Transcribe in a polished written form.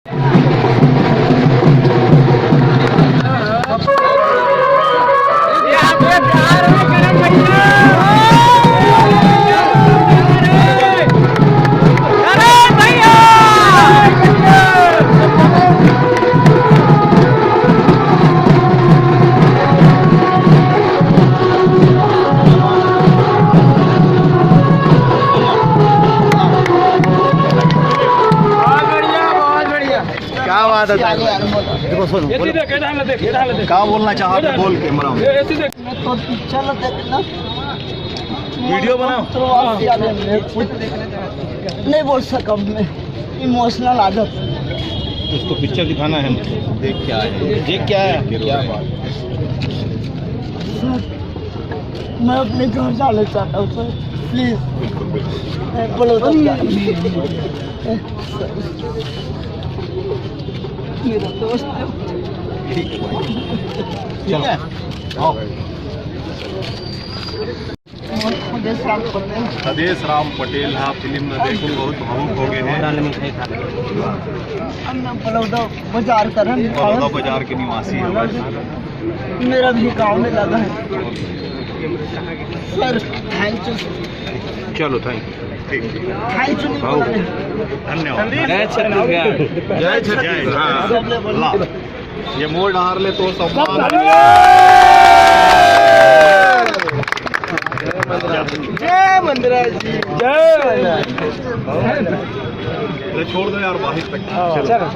क्या बात है? देखो सुनो, क्या बोलना चाहते हो? बोल के मनाओ। वीडियो बनाओ। नहीं बोल सका मैं, इमोशनल आदत। उसको पिक्चर दिखाना है। देख क्या है, देख क्या है, क्या बात। मैं अपने घर जाना चाहता हूँ सर, प्लीज। बोलो तो मेरा दोस्त है। ठीक है, आओ। सदेश राम पटेल हा फिल्म देखून बहुत भावुक हो गए हैं। बलौदा बाजार का बड़ौदा बाजार के निवासी हैं। मेरा भी गाँव में लगा है सर। Thank you. चलो थैंक यू। ठीक, थैंक यू। धन्यवाद। जय जय। हाँ, ये मोड़ डार ले तो सम्मान। जय मंदिरा जी, जय। छोड़ दो यार, वाहिद तक। चलो।